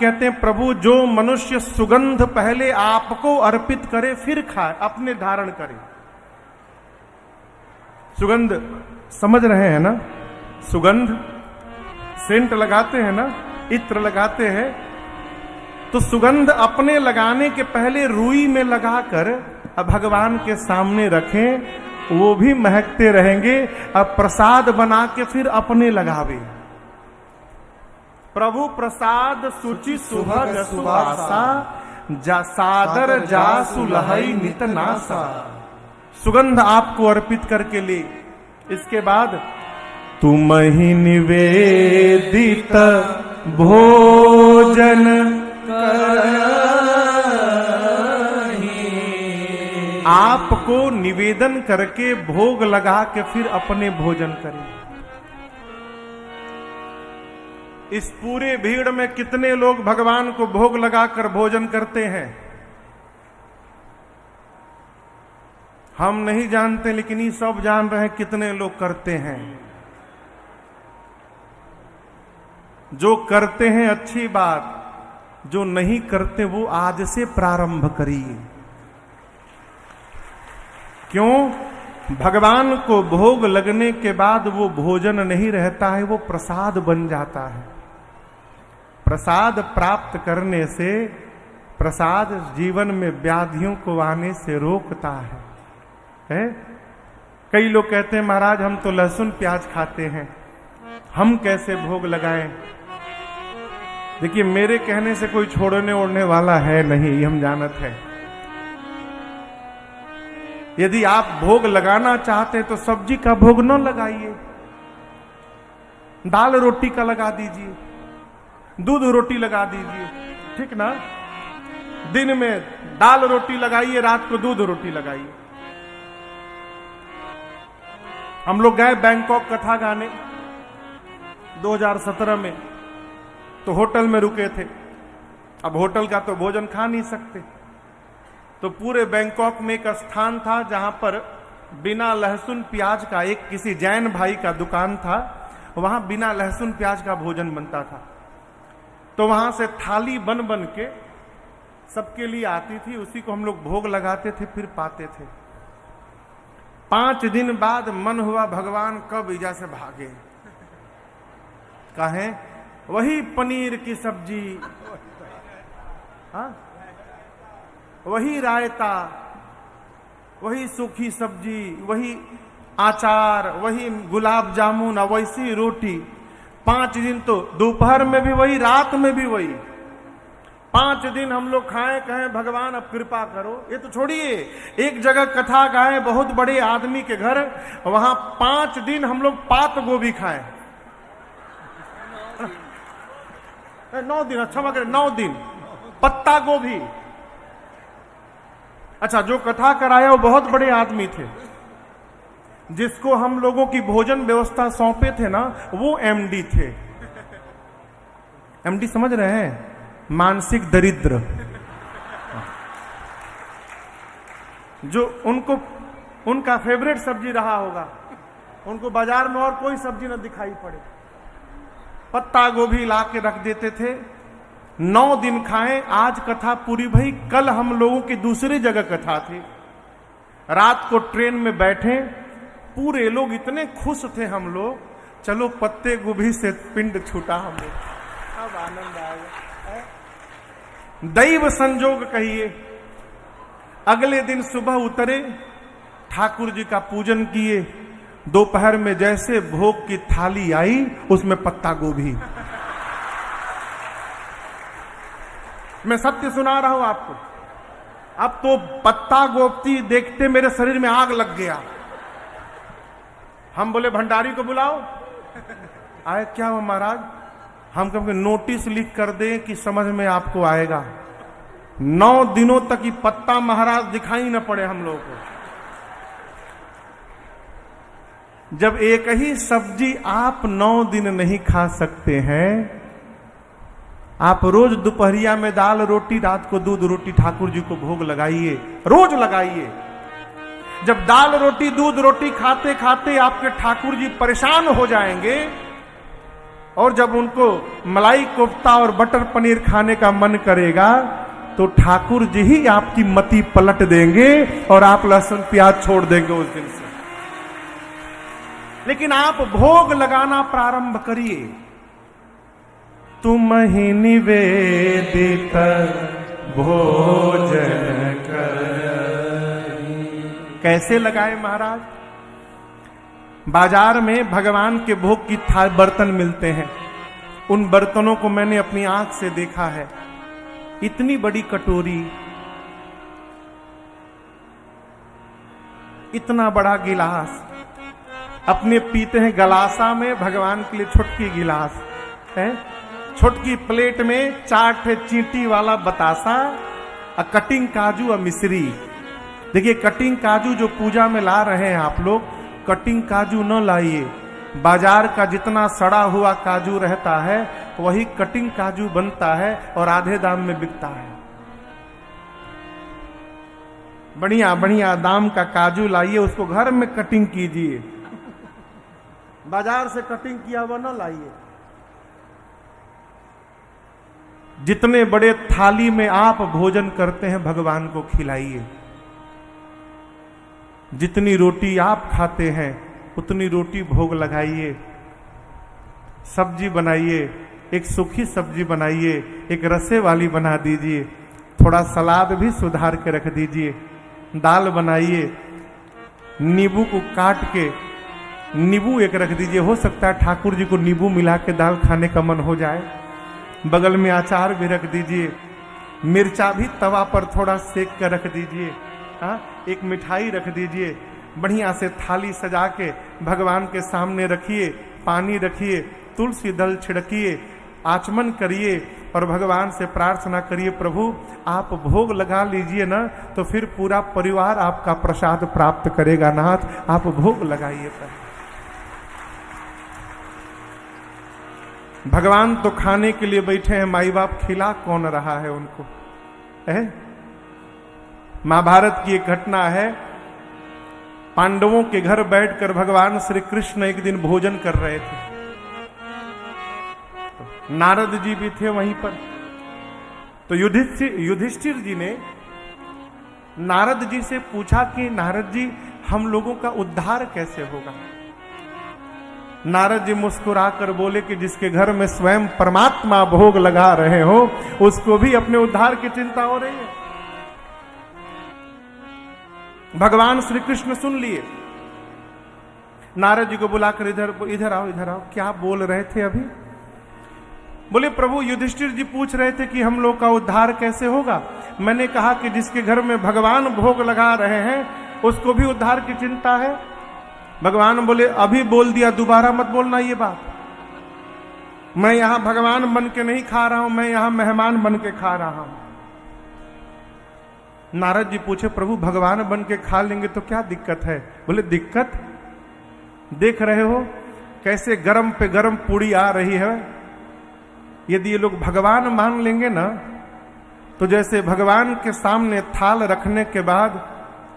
कहते हैं प्रभु जो मनुष्य सुगंध पहले आपको अर्पित करे फिर खाए, अपने धारण करे। सुगंध समझ रहे हैं ना? सुगंध सेंट लगाते हैं ना, इत्र लगाते हैं, तो सुगंध अपने लगाने के पहले रुई में लगाकर अब भगवान के सामने रखें, वो भी महकते रहेंगे। अब प्रसाद बना के फिर अपने लगावे। प्रभु प्रसाद सुचि सुभग सुवासा, जा सादर जा सुलहई नित नासा। सुगंध आपको अर्पित करके ले। इसके बाद तुम ही निवेदित भोजन आपको निवेदन करके भोग लगा के फिर अपने भोजन करें। इस पूरे भीड़ में कितने लोग भगवान को भोग लगाकर भोजन करते हैं हम नहीं जानते, लेकिन ये सब जान रहे हैं कितने लोग करते हैं। जो करते हैं अच्छी बात, जो नहीं करते वो आज से प्रारंभ करिए। क्यों? भगवान को भोग लगने के बाद वो भोजन नहीं रहता है, वो प्रसाद बन जाता है। प्रसाद प्राप्त करने से, प्रसाद जीवन में व्याधियों को आने से रोकता है। कई लोग कहते हैं महाराज हम तो लहसुन प्याज खाते हैं, हम कैसे भोग लगाएं? देखिए मेरे कहने से कोई छोड़ने ओढ़ने वाला है नहीं, ये हम जानत है। यदि आप भोग लगाना चाहते हैं तो सब्जी का भोग न लगाइए, दाल रोटी का लगा दीजिए, दूध रोटी लगा दीजिए, ठीक ना? दिन में दाल रोटी लगाइए, रात को दूध रोटी लगाइए। हम लोग गए बैंकॉक कथा गाने 2017 में, तो होटल में रुके थे। अब होटल का तो भोजन खा नहीं सकते, तो पूरे बैंकॉक में एक स्थान था जहां पर बिना लहसुन प्याज का, एक किसी जैन भाई का दुकान था, वहां बिना लहसुन प्याज का भोजन बनता था। तो वहां से थाली बन बन के सबके लिए आती थी, उसी को हम लोग भोग लगाते थे, फिर पाते थे। 5 दिन बाद मन हुआ भगवान कब इजा से भागे। कहें वही पनीर की सब्जी, हाँ? वही रायता, वही सूखी सब्जी, वही अचार, वही गुलाब जामुन, वैसी रोटी। 5 दिन तो दोपहर में भी वही, रात में भी वही। 5 दिन हम लोग खाएं, कहें भगवान अब कृपा करो। ये तो छोड़िए, एक जगह कथा गाए बहुत बड़े आदमी के घर, वहां 5 दिन हम लोग पात गोभी खाएं। 9 दिन, अच्छा मगर 9 दिन पत्ता गोभी। अच्छा, जो कथा कराया वो बहुत बड़े आदमी थे, जिसको हम लोगों की भोजन व्यवस्था सौंपे थे ना, वो एमडी थे। एमडी समझ रहे हैं? मानसिक दरिद्र। जो उनको, उनका फेवरेट सब्जी रहा होगा, उनको बाजार में और कोई सब्जी न दिखाई पड़े, पत्ता गोभी ला के रख देते थे। 9 दिन खाएं। आज कथा पूरी भई, कल हम लोगों की दूसरी जगह कथा थी। रात को ट्रेन में बैठे, पूरे लोग इतने खुश थे हम लोग, चलो पत्ते गोभी से पिंड छूटा हम लोग, अब आनंद आएगा। दैव संजोग कहिए। अगले दिन सुबह उतरे, ठाकुर जी का पूजन किए। दोपहर में जैसे भोग की थाली आई, उसमें पत्ता गोभी। मैं सत्य सुना रहा हूं आपको। अब तो पत्ता गोभी देखते मेरे शरीर में आग लग गया। हम बोले भंडारी को बुलाओ। आए, क्या हो महाराज? हम कभी नोटिस लिख कर दें कि समझ में आपको आएगा। 9 दिनों तक ही पत्ता महाराज दिखाई न पड़े हम लोगों को। जब एक ही सब्जी आप 9 दिन नहीं खा सकते हैं, आप रोज दोपहरिया में दाल रोटी, रात को दूध रोटी ठाकुर जी को भोग लगाइए, रोज लगाइए। जब दाल रोटी दूध रोटी खाते खाते आपके ठाकुर जी परेशान हो जाएंगे, और जब उनको मलाई कोफ्ता और बटर पनीर खाने का मन करेगा तो ठाकुर जी ही आपकी मति पलट देंगे और आप लहसुन प्याज छोड़ देंगे उस दिन से। लेकिन आप भोग लगाना प्रारंभ करिए। तुम ही निवेदित भोजन कर। कैसे लगाए महाराज? बाजार में भगवान के भोग की बर्तन मिलते हैं। उन बर्तनों को मैंने अपनी आंख से देखा है। इतनी बड़ी कटोरी, इतना बड़ा गिलास, अपने पीते हैं गलासा में, भगवान के लिए छोटकी गिलास है। छोटकी प्लेट में चाट है, चींटी वाला बतासा, कटिंग काजू और मिश्री। देखिए कटिंग काजू जो पूजा में ला रहे हैं आप लोग, कटिंग काजू न लाइए। बाजार का जितना सड़ा हुआ काजू रहता है वही कटिंग काजू बनता है और आधे दाम में बिकता है। बढ़िया बढ़िया दाम का काजू लाइए, उसको घर में कटिंग कीजिए। बाजार से कटिंग किया हुआ न लाइए। जितने बड़े थाली में आप भोजन करते हैं भगवान को खिलाइए। जितनी रोटी आप खाते हैं उतनी रोटी भोग लगाइए। सब्जी बनाइए, एक सूखी सब्जी बनाइए, एक रसे वाली बना दीजिए, थोड़ा सलाद भी सुधार के रख दीजिए। दाल बनाइए, नींबू को काट के नींबू एक रख दीजिए। हो सकता है ठाकुर जी को नींबू मिला के दाल खाने का मन हो जाए। बगल में अचार भी रख दीजिए। मिर्चा भी तवा पर थोड़ा सेक कर रख दीजिए। एक मिठाई रख दीजिए। बढ़िया से थाली सजा के भगवान के सामने रखिए। पानी रखिए, तुलसी दल छिड़किए, आचमन करिए और भगवान से प्रार्थना करिए, प्रभु आप भोग लगा लीजिए ना, तो फिर पूरा परिवार आपका प्रसाद प्राप्त करेगा। नाथ आप भोग लगाइए। भगवान तो खाने के लिए बैठे हैं, माई बाप खिला कौन रहा है उनको? है महाभारत की एक घटना है। पांडवों के घर बैठकर भगवान श्री कृष्ण एक दिन भोजन कर रहे थे। नारद जी भी थे वहीं पर। तो युधिष्ठिर जी ने नारद जी से पूछा कि नारद जी हम लोगों का उद्धार कैसे होगा? नारद जी मुस्कुराकर बोले कि जिसके घर में स्वयं परमात्मा भोग लगा रहे हो उसको भी अपने उद्धार की चिंता हो रही है। भगवान श्री कृष्ण सुन लिए। नारद जी को बुलाकर इधर आओ, क्या बोल रहे थे अभी? बोले प्रभु युधिष्ठिर जी पूछ रहे थे कि हम लोग का उद्धार कैसे होगा। मैंने कहा कि जिसके घर में भगवान भोग लगा रहे हैं उसको भी उद्धार की चिंता है। भगवान बोले अभी बोल दिया, दोबारा मत बोलना ये बात। मैं यहां भगवान बन के नहीं खा रहा हूं, मैं यहां मेहमान बन के खा रहा हूं। नारद जी पूछे प्रभु भगवान बन के खा लेंगे तो क्या दिक्कत है? बोले दिक्कत देख रहे हो कैसे गरम पे गरम पूड़ी आ रही है। यदि ये लोग भगवान मान लेंगे ना, तो जैसे भगवान के सामने थाल रखने के बाद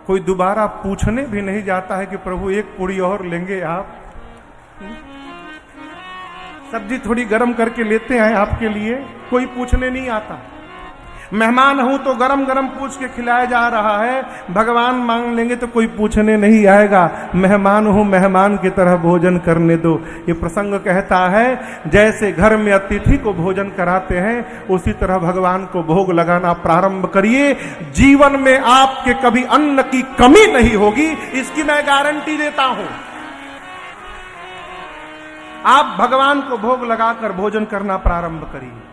कोई दोबारा पूछने भी नहीं जाता है कि प्रभु एक पूड़ी और लेंगे आप? सब्जी थोड़ी गरम करके लेते हैं आपके लिए, कोई पूछने नहीं आता। मेहमान हूं तो गरम गरम पूछ के खिलाया जा रहा है। भगवान मांग लेंगे तो कोई पूछने नहीं आएगा। मेहमान हूं, मेहमान की तरह भोजन करने दो। ये प्रसंग कहता है जैसे घर में अतिथि को भोजन कराते हैं उसी तरह भगवान को भोग लगाना प्रारंभ करिए। जीवन में आपके कभी अन्न की कमी नहीं होगी, इसकी मैं गारंटी देता हूं। आप भगवान को भोग लगाकर भोजन करना प्रारंभ करिए।